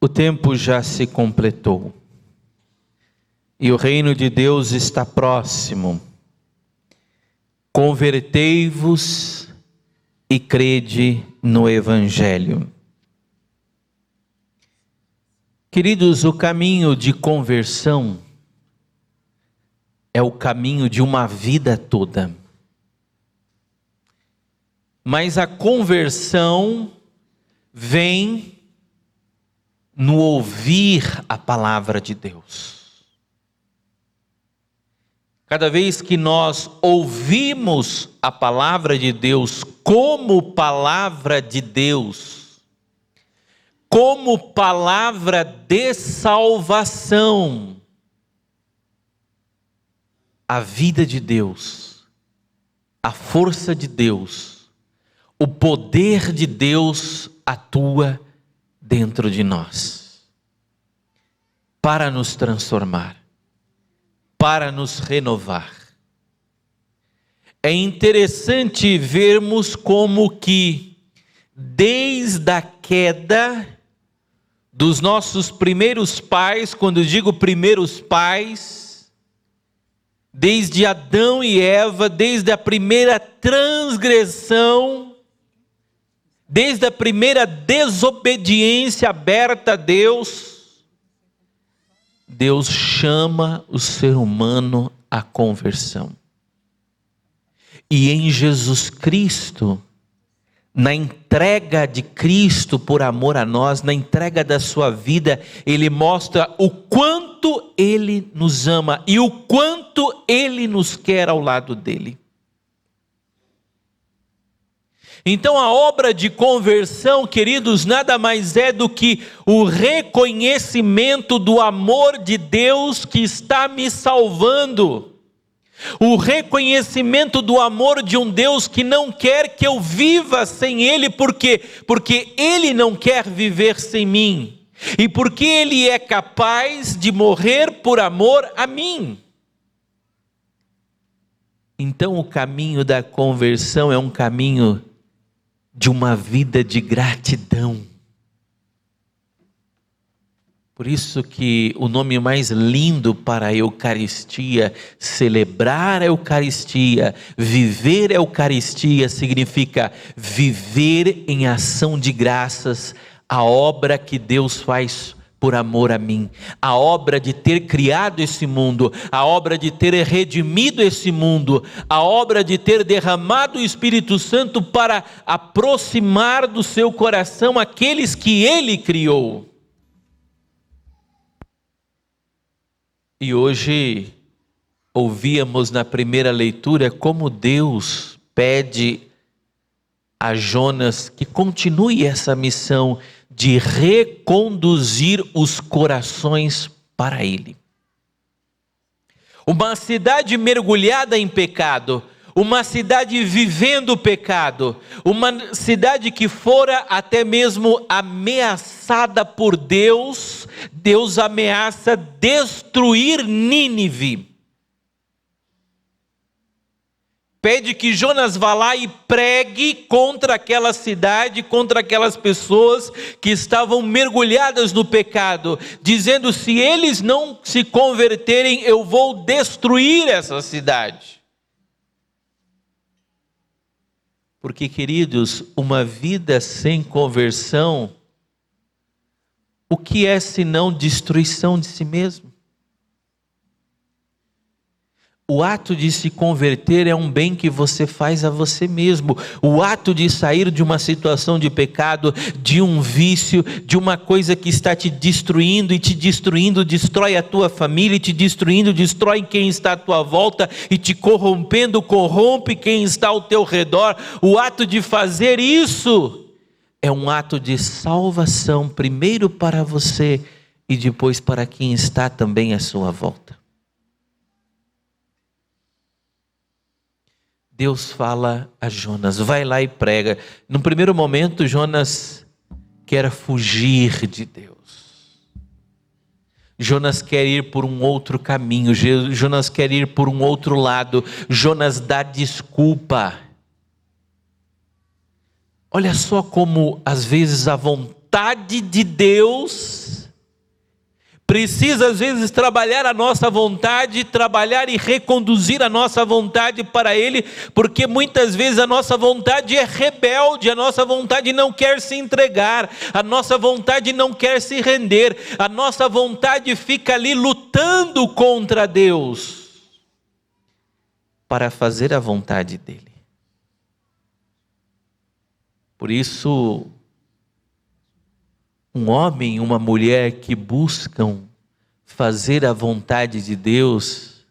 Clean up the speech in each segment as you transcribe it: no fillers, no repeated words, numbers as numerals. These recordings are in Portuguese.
O tempo já se completou e o reino de Deus está próximo. Convertei-vos e crede no Evangelho. Queridos, o caminho de conversão é o caminho de uma vida toda. Mas a conversão vem no ouvir a palavra de Deus. Cada vez que nós ouvimos a palavra de Deus como palavra de Deus, como palavra de salvação, a vida de Deus, a força de Deus, o poder de Deus atua dentro de nós, para nos transformar, para nos renovar. É interessante vermos como que, desde a queda dos nossos primeiros pais, quando digo primeiros pais, desde Adão e Eva, desde a primeira transgressão, desde a primeira desobediência aberta a Deus, Deus chama o ser humano à conversão. E em Jesus Cristo, na entrega de Cristo por amor a nós, na entrega da sua vida, Ele mostra o quanto Ele nos ama e o quanto Ele nos quer ao lado dEle. Então a obra de conversão, queridos, nada mais é do que o reconhecimento do amor de Deus que está me salvando. O reconhecimento do amor de um Deus que não quer que eu viva sem Ele, porque Ele não quer viver sem mim. E porque Ele é capaz de morrer por amor a mim. Então o caminho da conversão é um caminho de uma vida de gratidão. Por isso que o nome mais lindo para a Eucaristia, celebrar a Eucaristia, viver a Eucaristia, significa viver em ação de graças a obra que Deus faz por amor a mim, a obra de ter criado esse mundo, a obra de ter redimido esse mundo, a obra de ter derramado o Espírito Santo para aproximar do seu coração aqueles que Ele criou. E hoje ouvíamos na primeira leitura como Deus pede a Jonas que continue essa missão de reconduzir os corações para Ele. Uma cidade mergulhada em pecado, uma cidade vivendo o pecado, uma cidade que fora até mesmo ameaçada por Deus, Deus ameaça destruir Nínive. Pede que Jonas vá lá e pregue contra aquela cidade, contra aquelas pessoas que estavam mergulhadas no pecado, dizendo: se eles não se converterem, eu vou destruir essa cidade. Porque, queridos, uma vida sem conversão, o que é senão destruição de si mesmo? O ato de se converter é um bem que você faz a você mesmo. O ato de sair de uma situação de pecado, de um vício, de uma coisa que está te destruindo, e te destruindo destrói a tua família, e te destruindo destrói quem está à tua volta, e te corrompendo corrompe quem está ao teu redor. O ato de fazer isso é um ato de salvação, primeiro para você e depois para quem está também à sua volta. Deus fala a Jonas: vai lá e prega. No primeiro momento, Jonas quer fugir de Deus. Jonas quer ir por um outro caminho. Jonas quer ir por um outro lado. Jonas dá desculpa. Olha só como às vezes a vontade vontade de Deus, precisa às vezes trabalhar a nossa vontade, trabalhar e reconduzir a nossa vontade para Ele, porque muitas vezes a nossa vontade é rebelde, a nossa vontade não quer se entregar, a nossa vontade não quer se render, a nossa vontade fica ali lutando contra Deus, para fazer a vontade dEle. Por isso, um homem e uma mulher que buscam fazer a vontade de Deus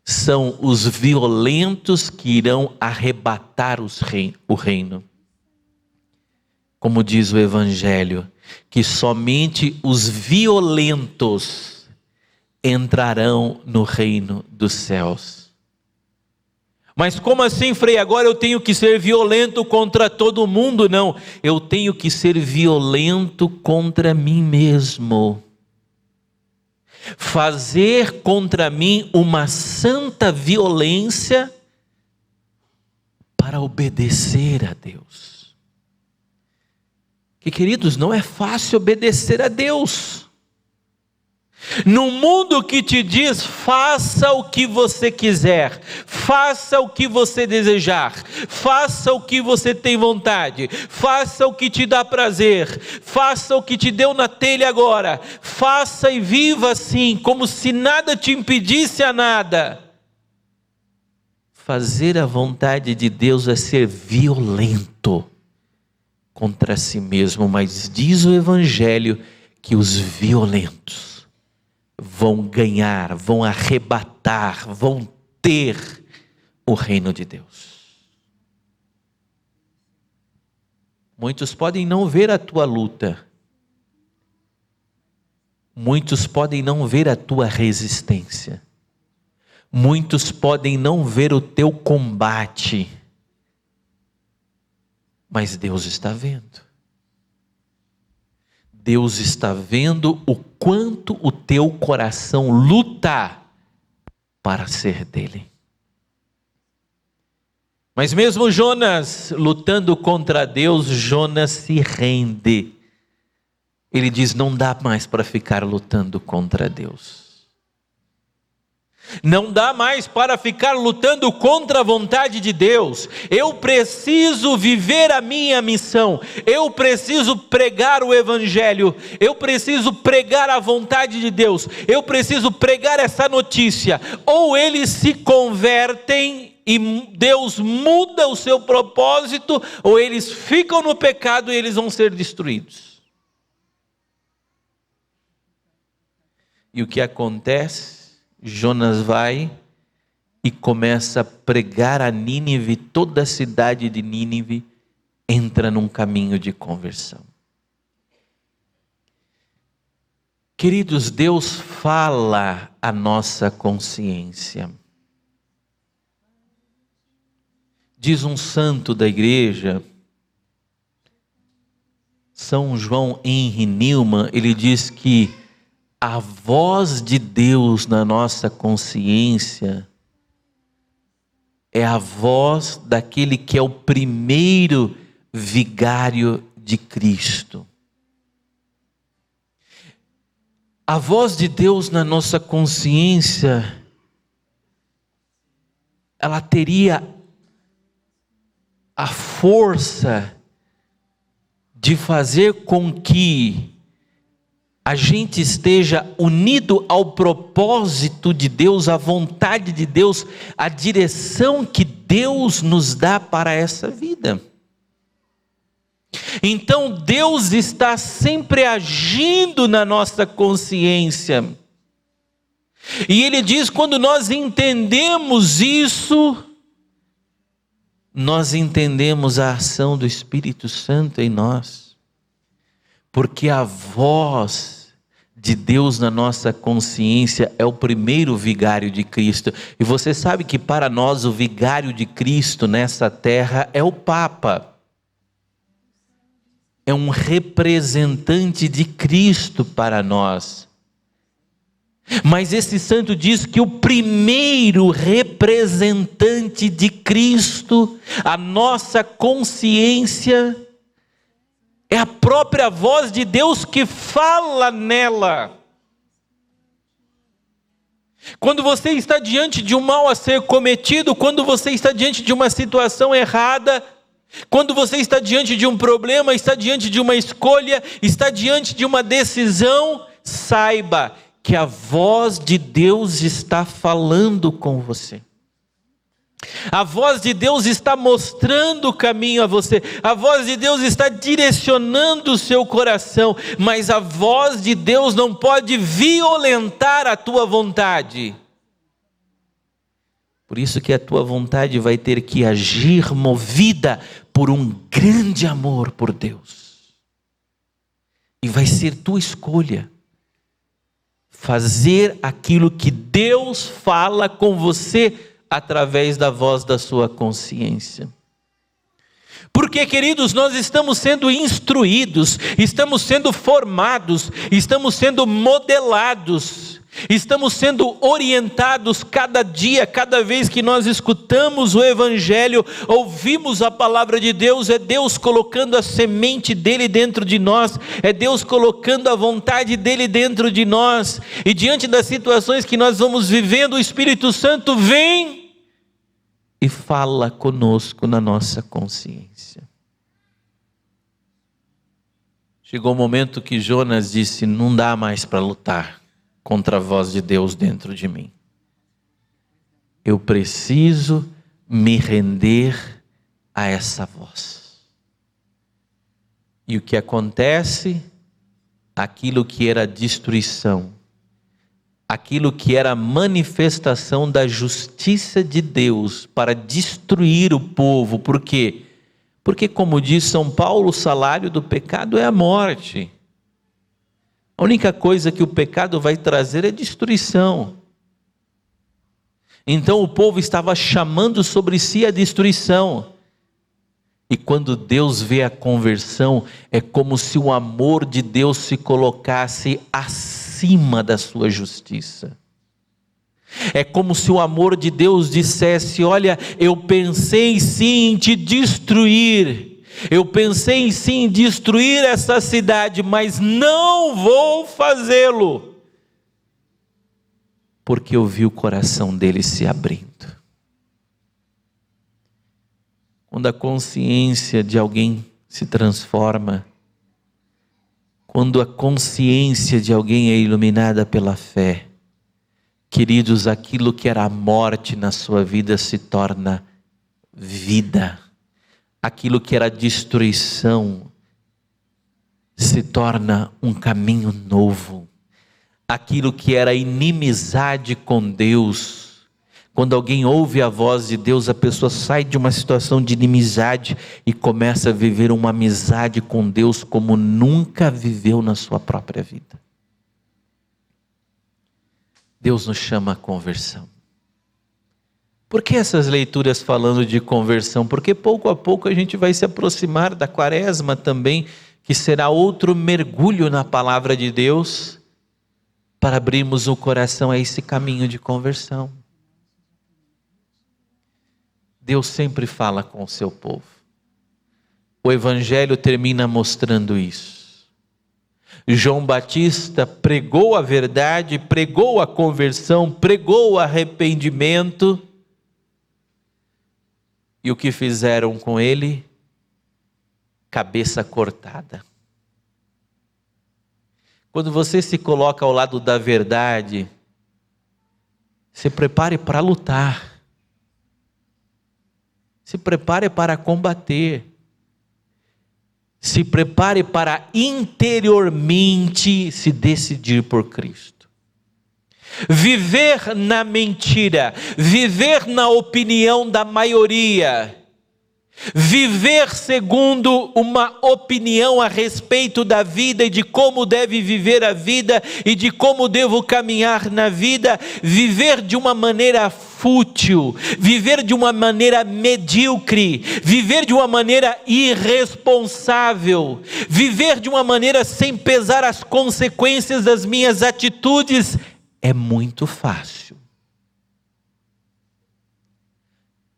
são os violentos que irão arrebatar o reino. Como diz o Evangelho, que somente os violentos entrarão no reino dos céus. Mas como assim, Frei? Agora eu tenho que ser violento contra todo mundo? Não, eu tenho que ser violento contra mim mesmo. Fazer contra mim uma santa violência para obedecer a Deus. Que, queridos, não é fácil obedecer a Deus. No mundo que te diz, faça o que você quiser, faça o que você desejar, faça o que você tem vontade, faça o que te dá prazer, faça o que te deu na telha agora, faça e viva assim, como se nada te impedisse a nada. Fazer a vontade de Deus é ser violento contra si mesmo, mas diz o Evangelho que os violentos vão ganhar, vão arrebatar, vão ter o reino de Deus. Muitos podem não ver a tua luta, muitos podem não ver a tua resistência, muitos podem não ver o teu combate, mas Deus está vendo. Deus está vendo o quanto o teu coração luta para ser dele. Mas mesmo Jonas lutando contra Deus, Jonas se rende. Ele diz: não dá mais para ficar lutando contra Deus. Não dá mais para ficar lutando contra a vontade de Deus. Eu preciso viver a minha missão. Eu preciso pregar o Evangelho. Eu preciso pregar a vontade de Deus. Eu preciso pregar essa notícia. Ou eles se convertem e Deus muda o seu propósito, ou eles ficam no pecado e eles vão ser destruídos. E o que acontece? Jonas vai e começa a pregar a Nínive, toda a cidade de Nínive entra num caminho de conversão. Queridos, Deus fala a nossa consciência. Diz um santo da igreja, São João Henry Newman, ele diz que a voz de Deus na nossa consciência é a voz daquele que é o primeiro vigário de Cristo. A voz de Deus na nossa consciência, ela teria a força de fazer com que a gente esteja unido ao propósito de Deus, à vontade de Deus, à direção que Deus nos dá para essa vida. Então Deus está sempre agindo na nossa consciência. E Ele diz, quando nós entendemos isso, nós entendemos a ação do Espírito Santo em nós. Porque a voz de Deus na nossa consciência é o primeiro vigário de Cristo. E você sabe que para nós o vigário de Cristo nessa terra é o Papa. É um representante de Cristo para nós. Mas esse santo diz que o primeiro representante de Cristo, a nossa consciência, É a própria voz de Deus que fala nela. Quando você está diante de um mal a ser cometido, quando você está diante de uma situação errada, quando você está diante de um problema, está diante de uma escolha, está diante de uma decisão, saiba que a voz de Deus está falando com você. A voz de Deus está mostrando o caminho a você, a voz de Deus está direcionando o seu coração, mas a voz de Deus não pode violentar a tua vontade. Por isso que a tua vontade vai ter que agir movida por um grande amor por Deus. E vai ser tua escolha fazer aquilo que Deus fala com você através da voz da sua consciência. Porque, queridos, nós estamos sendo instruídos, estamos sendo formados, estamos sendo modelados, estamos sendo orientados cada dia, cada vez que nós escutamos o Evangelho, ouvimos a palavra de Deus, é Deus colocando a semente dele dentro de nós, é Deus colocando a vontade dele dentro de nós, e diante das situações que nós vamos vivendo, o Espírito Santo vem e fala conosco na nossa consciência. Chegou o momento que Jonas disse: não dá mais para lutar contra a voz de Deus dentro de mim. Eu preciso me render a essa voz. E o que acontece? Aquilo que era destruição, aquilo que era manifestação da justiça de Deus para destruir o povo. Por quê? Porque, como diz São Paulo, o salário do pecado é a morte. A única coisa que o pecado vai trazer é destruição. Então o povo estava chamando sobre si a destruição. E quando Deus vê a conversão, é como se o amor de Deus se colocasse acima da sua justiça. É como se o amor de Deus dissesse: olha, eu pensei sim em te destruir, eu pensei sim em destruir essa cidade, mas não vou fazê-lo, porque eu vi o coração dele se abrindo. Quando a consciência de alguém se transforma, quando a consciência de alguém é iluminada pela fé, queridos, aquilo que era a morte na sua vida se torna vida. Aquilo que era destruição se torna um caminho novo. Aquilo que era inimizade com Deus, quando alguém ouve a voz de Deus, a pessoa sai de uma situação de inimizade e começa a viver uma amizade com Deus como nunca viveu na sua própria vida. Deus nos chama a conversão. Por que essas leituras falando de conversão? Porque pouco a pouco a gente vai se aproximar da Quaresma também, que será outro mergulho na palavra de Deus, para abrirmos o coração a esse caminho de conversão. Deus sempre fala com o seu povo. O Evangelho termina mostrando isso. João Batista pregou a verdade, pregou a conversão, pregou o arrependimento. E o que fizeram com ele? Cabeça cortada. Quando você se coloca ao lado da verdade, se prepare para lutar. Se prepare para combater. Se prepare para interiormente se decidir por Cristo. Viver na mentira, viver na opinião da maioria, viver segundo uma opinião a respeito da vida e de como deve viver a vida e de como devo caminhar na vida, viver de uma maneira fútil, viver de uma maneira medíocre, viver de uma maneira irresponsável, viver de uma maneira sem pesar as consequências das minhas atitudes, é muito fácil.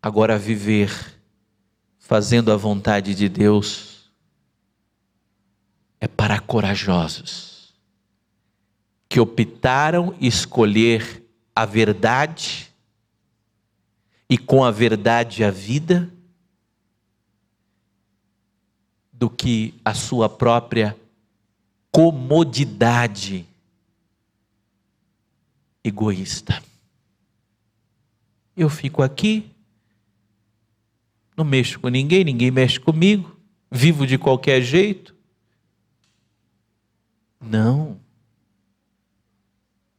Agora viver fazendo a vontade de Deus é para corajosos, que optaram escolher a verdade, e com a verdade a vida, do que a sua própria comodidade egoísta. Eu fico aqui, não mexo com ninguém, ninguém mexe comigo, vivo de qualquer jeito. Não.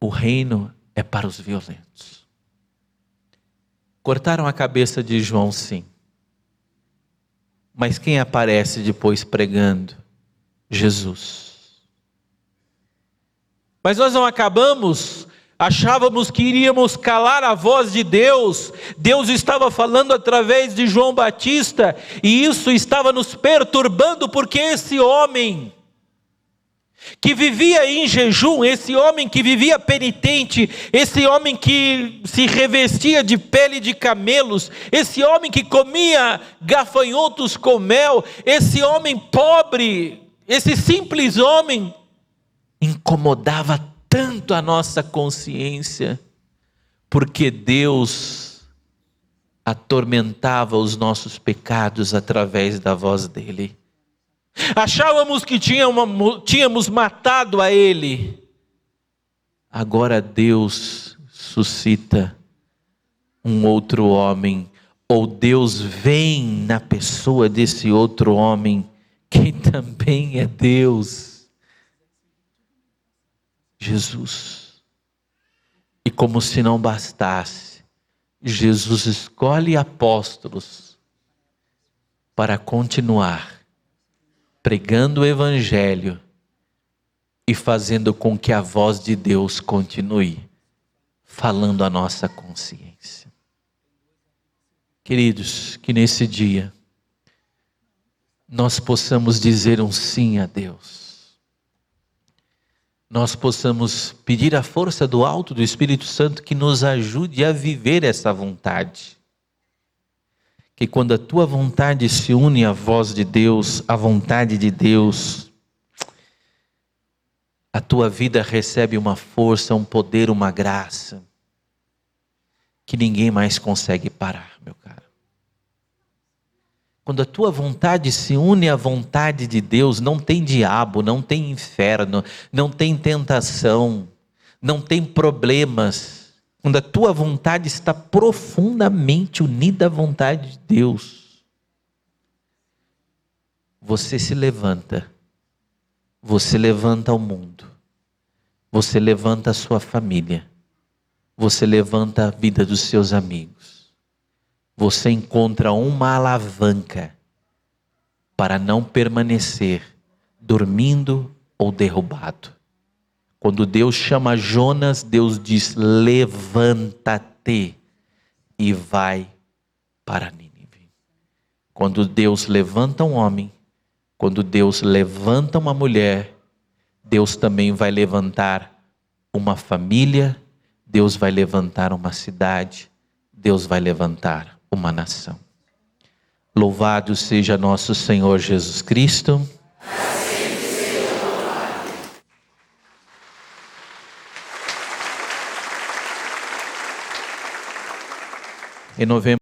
O reino é para os violentos. Cortaram a cabeça de João, sim. Mas quem aparece depois pregando? Jesus. Mas nós não acabamos. Achávamos que iríamos calar a voz de Deus. Deus estava falando através de João Batista, e isso estava nos perturbando, porque esse homem que vivia em jejum, esse homem que vivia penitente, esse homem que se revestia de pele de camelos, esse homem que comia gafanhotos com mel, esse homem pobre, esse simples homem, incomodava tanto a nossa consciência, porque Deus atormentava os nossos pecados através da voz dele. Achávamos que tínhamos matado a ele. Agora Deus suscita um outro homem, ou Deus vem na pessoa desse outro homem, que também é Deus, Jesus. E como se não bastasse, Jesus escolhe apóstolos para continuar pregando o evangelho e fazendo com que a voz de Deus continue falando a nossa consciência. Queridos, que nesse dia nós possamos dizer um sim a Deus. Nós possamos pedir a força do alto do Espírito Santo que nos ajude a viver essa vontade. Que quando a tua vontade se une à voz de Deus, à vontade de Deus, a tua vida recebe uma força, um poder, uma graça, que ninguém mais consegue parar, meu caro. Quando a tua vontade se une à vontade de Deus, não tem diabo, não tem inferno, não tem tentação, não tem problemas. Quando a tua vontade está profundamente unida à vontade de Deus, você se levanta, você levanta o mundo, você levanta a sua família, você levanta a vida dos seus amigos, você encontra uma alavanca para não permanecer dormindo ou derrubado. Quando Deus chama Jonas, Deus diz: levanta-te e vai para Nínive. Quando Deus levanta um homem, quando Deus levanta uma mulher, Deus também vai levantar uma família, Deus vai levantar uma cidade, Deus vai levantar uma nação. Louvado seja nosso Senhor Jesus Cristo. Em novembro